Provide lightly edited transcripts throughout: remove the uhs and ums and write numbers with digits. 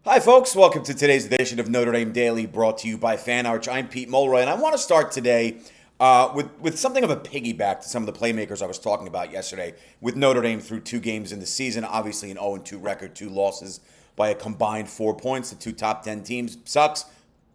Hi, folks. Welcome to today's edition of Notre Dame Daily, brought to you by Fan Arch. I'm Pete Mulroy, and I want to start today with something of a piggyback to some of the playmakers I was talking about yesterday with Notre Dame through 2 games in the season. Obviously, an 0-2 record, 2 losses by a combined 4 points. The 2 top 10 teams sucks.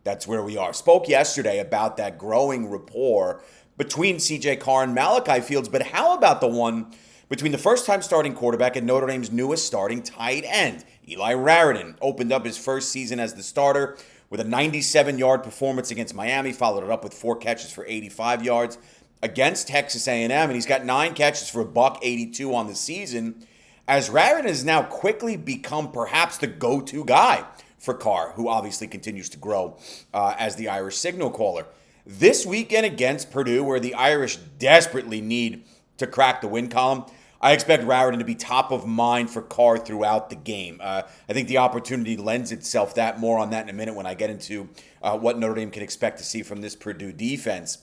That's where we are. Spoke yesterday about that growing rapport between C.J. Carr and Malachi Fields, but how about the one between the first-time starting quarterback and Notre Dame's newest starting tight end? Eli Raridan opened up his first season as the starter with a 97-yard performance against Miami, followed it up with 4 catches for 85 yards against Texas A&M, and he's got 9 catches for $182 on the season, as Raridan has now quickly become perhaps the go-to guy for Carr, who obviously continues to grow as the Irish signal caller. This weekend against Purdue, where the Irish desperately need to crack the win column, I expect Raridan to be top of mind for Carr throughout the game. I think the opportunity lends itself that. More on that in a minute when I get into what Notre Dame can expect to see from this Purdue defense.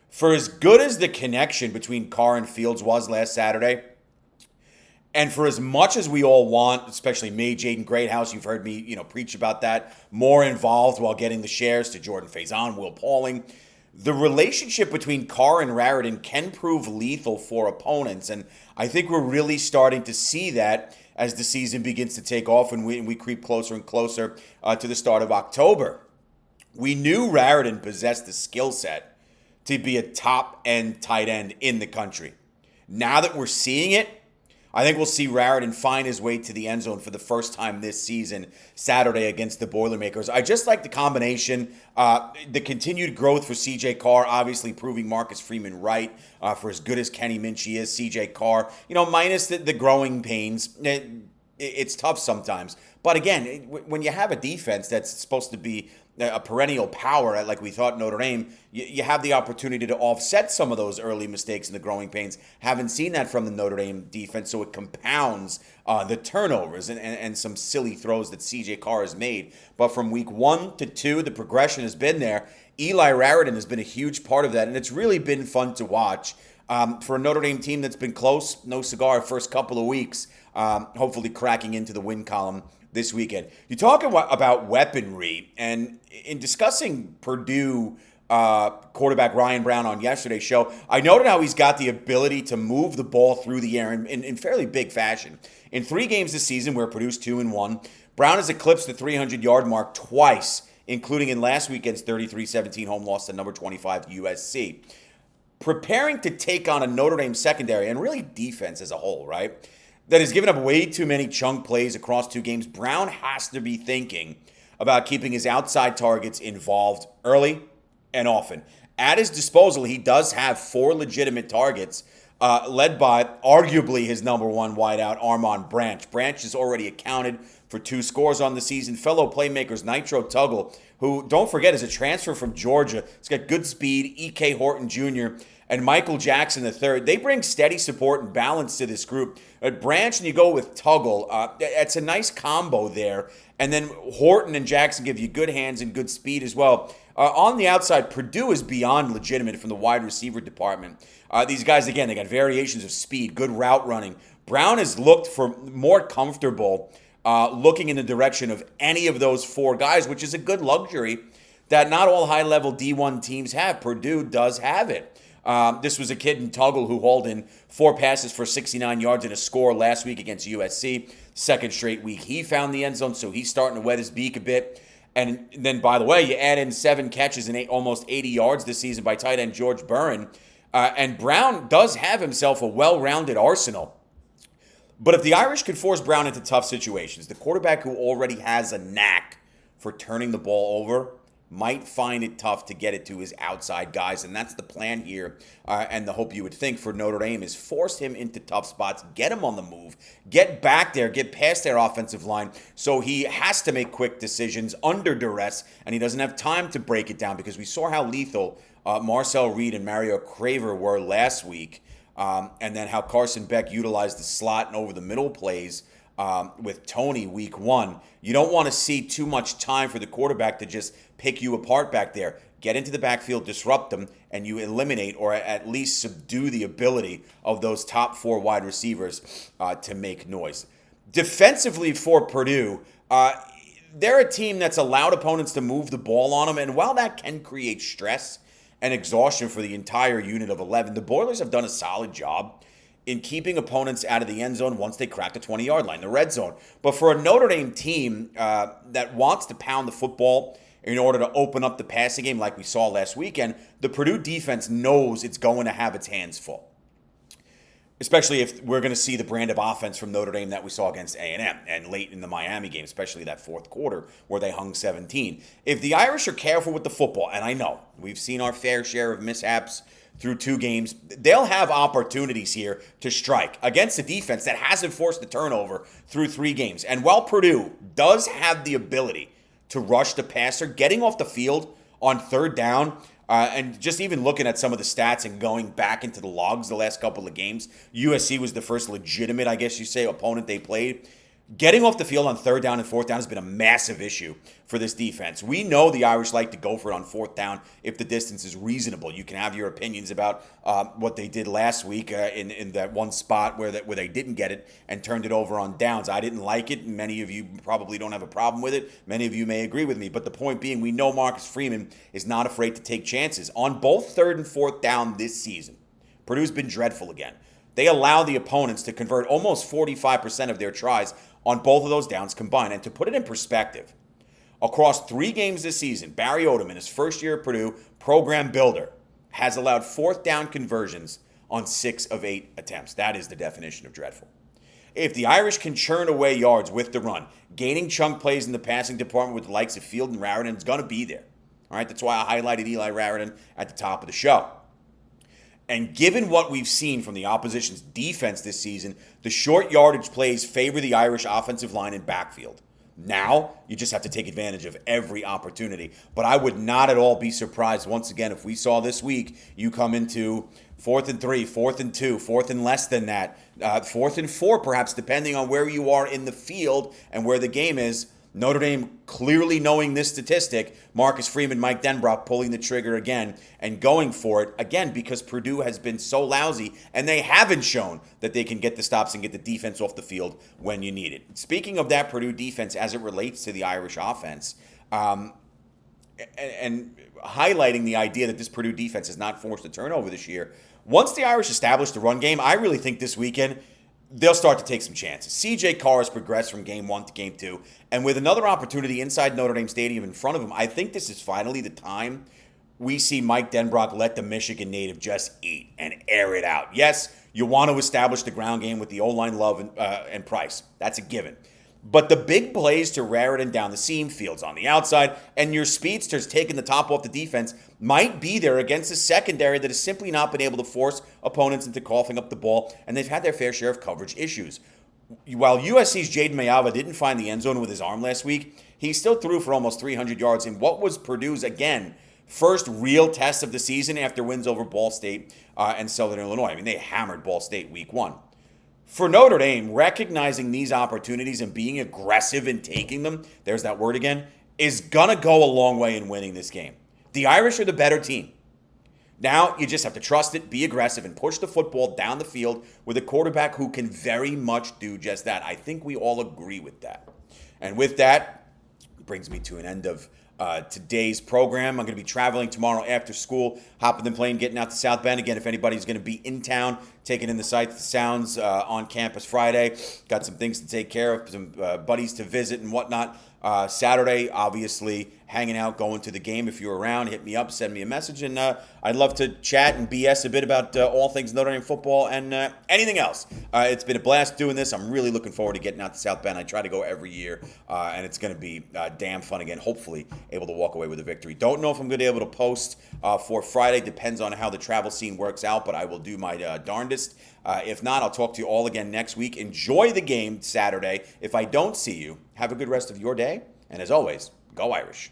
For as good as the connection between Carr and Fields was last Saturday, and for as much as we all want, especially me, Jaden Greathouse, you've heard me preach about that, more involved while getting the shares to Jordan Faison, Will Pauling, the relationship between Carr and Raridan can prove lethal for opponents, and I think we're really starting to see that as the season begins to take off and we creep closer and closer to the start of October. We knew Raridan possessed the skill set to be a top-end tight end in the country. Now that we're seeing it, I think we'll see Raridan find his way to the end zone for the first time this season, Saturday against the Boilermakers. I just like the combination, the continued growth for C.J. Carr, obviously proving Marcus Freeman right for as good as Kenny Minchie is. C.J. Carr, minus the growing pains. It's tough sometimes. But again, when you have a defense that's supposed to be a perennial power, like we thought Notre Dame, you have the opportunity to offset some of those early mistakes and the growing pains. Haven't seen that from the Notre Dame defense, so it compounds the turnovers and some silly throws that C.J. Carr has made. But from week 1 to 2, the progression has been there. Eli Raridan has been a huge part of that, and it's really been fun to watch. For a Notre Dame team that's been close, no cigar first couple of weeks, hopefully cracking into the win column this weekend. You talk about weaponry, and in discussing Purdue quarterback Ryan Brown on yesterday's show, I noted how he's got the ability to move the ball through the air in fairly big fashion. In 3 games this season, where Purdue's 2-1, Brown has eclipsed the 300-yard mark twice, including in last weekend's 33-17 home loss to number 25 USC. Preparing to take on a Notre Dame secondary, and really defense as a whole, right, that has given up way too many chunk plays across 2 games, Brown has to be thinking about keeping his outside targets involved early and often. At his disposal, he does have 4 legitimate targets, led by arguably his number 1 wideout, Armand Branch. Branch has already accounted for 2 scores on the season. Fellow playmakers Nitro Tuggle, who, don't forget, is a transfer from Georgia. He's got good speed. E.K. Horton Jr., and Michael Jackson III, they bring steady support and balance to this group. At Branch, and you go with Tuggle, it's a nice combo there. And then Horton and Jackson give you good hands and good speed as well. On the outside, Purdue is beyond legitimate from the wide receiver department. These guys, again, they got variations of speed, good route running. Brown has looked for more comfortable looking in the direction of any of those 4 guys, which is a good luxury that not all high-level D1 teams have. Purdue does have it. This was a kid in Tuggle who hauled in 4 passes for 69 yards and a score last week against USC. Second straight week he found the end zone, so he's starting to wet his beak a bit. And then, by the way, you add in 7 catches and almost 80 yards this season by tight end George Burren. And Brown does have himself a well-rounded arsenal. But if the Irish could force Brown into tough situations, the quarterback who already has a knack for turning the ball over might find it tough to get it to his outside guys, and that's the plan here. And the hope you would think for Notre Dame is force him into tough spots, get him on the move, get back there, get past their offensive line, so he has to make quick decisions under duress, and he doesn't have time to break it down, because we saw how lethal Marcel Reed and Mario Craver were last week, and then how Carson Beck utilized the slot and over the middle plays with Tony week 1. You don't want to see too much time for the quarterback to just pick you apart back there. Get into the backfield, disrupt them, and you eliminate or at least subdue the ability of those top 4 wide receivers to make noise. Defensively for Purdue, they're a team that's allowed opponents to move the ball on them, and while that can create stress and exhaustion for the entire unit of 11, the Boilers have done a solid job in keeping opponents out of the end zone once they crack the 20-yard line, the red zone. But for a Notre Dame team that wants to pound the football in order to open up the passing game like we saw last weekend, the Purdue defense knows it's going to have its hands full, especially if we're going to see the brand of offense from Notre Dame that we saw against A&M and late in the Miami game, especially that fourth quarter where they hung 17. If the Irish are careful with the football, and I know we've seen our fair share of mishaps through 2 games, they'll have opportunities here to strike against a defense that hasn't forced a turnover through 3 games. And while Purdue does have the ability to rush the passer, getting off the field on third down, and just even looking at some of the stats and going back into the logs the last couple of games, USC was the first legitimate, I guess you say, opponent they played. Getting off the field on third down and fourth down has been a massive issue for this defense. We know the Irish like to go for it on fourth down if the distance is reasonable. You can have your opinions about what they did last week in that one spot where they didn't get it and turned it over on downs. I didn't like it, and many of you probably don't have a problem with it. Many of you may agree with me, but the point being, we know Marcus Freeman is not afraid to take chances. On both third and fourth down this season, Purdue's been dreadful again. They allow the opponents to convert almost 45% of their tries on both of those downs combined. And to put it in perspective, across 3 games this season, Barry Odom, in his first year at Purdue, program builder, has allowed fourth down conversions on 6 of 8 attempts. That is the definition of dreadful. If the Irish can churn away yards with the run, gaining chunk plays in the passing department with the likes of Field and Raridan is going to be there. All right, that's why I highlighted Eli Raridan at the top of the show. And given what we've seen from the opposition's defense this season, the short yardage plays favor the Irish offensive line and backfield. Now, you just have to take advantage of every opportunity. But I would not at all be surprised, once again, if we saw this week, you come into 4th and 3, 4th and 2, 4th and less than that, 4th and 4 perhaps, depending on where you are in the field and where the game is. Notre Dame clearly knowing this statistic, Marcus Freeman, Mike Denbrock pulling the trigger again and going for it again because Purdue has been so lousy and they haven't shown that they can get the stops and get the defense off the field when you need it. Speaking of that Purdue defense as it relates to the Irish offense, and highlighting the idea that this Purdue defense has not forced a turnover this year, once the Irish establish the run game, I really think this weekend they'll start to take some chances. C.J. Carr has progressed from game 1 to game 2, and with another opportunity inside Notre Dame Stadium in front of him, I think this is finally the time we see Mike Denbrock let the Michigan native just eat and air it out. Yes, you want to establish the ground game with the O-line Love and Price. That's a given. But the big plays to Raridan down the seam, Fields on the outside, and your speedsters taking the top off the defense might be there against a secondary that has simply not been able to force opponents into coughing up the ball, and they've had their fair share of coverage issues. While USC's Jaden Mayava didn't find the end zone with his arm last week, he still threw for almost 300 yards in what was Purdue's, again, first real test of the season after wins over Ball State and Southern Illinois. I mean, they hammered Ball State week 1. For Notre Dame, recognizing these opportunities and being aggressive in taking them, there's that word again, is going to go a long way in winning this game. The Irish are the better team. Now, you just have to trust it, be aggressive, and push the football down the field with a quarterback who can very much do just that. I think we all agree with that. And with that, brings me to an end of today's program. I'm going to be traveling tomorrow after school, hopping the plane, getting out to South Bend. Again, if anybody's going to be in town, taking in the sights, the sounds on campus Friday. Got some things to take care of, some buddies to visit and whatnot. Saturday, obviously, hanging out, going to the game. If you're around, hit me up, send me a message, and I'd love to chat and BS a bit about all things Notre Dame football and anything else. It's been a blast doing this. I'm really looking forward to getting out to South Bend. I try to go every year, and it's going to be damn fun again. Hopefully, able to walk away with a victory. Don't know if I'm going to be able to post for Friday. Depends on how the travel scene works out, but I will do my darndest. If not, I'll talk to you all again next week. Enjoy the game Saturday. If I don't see you, have a good rest of your day. And as always, go Irish.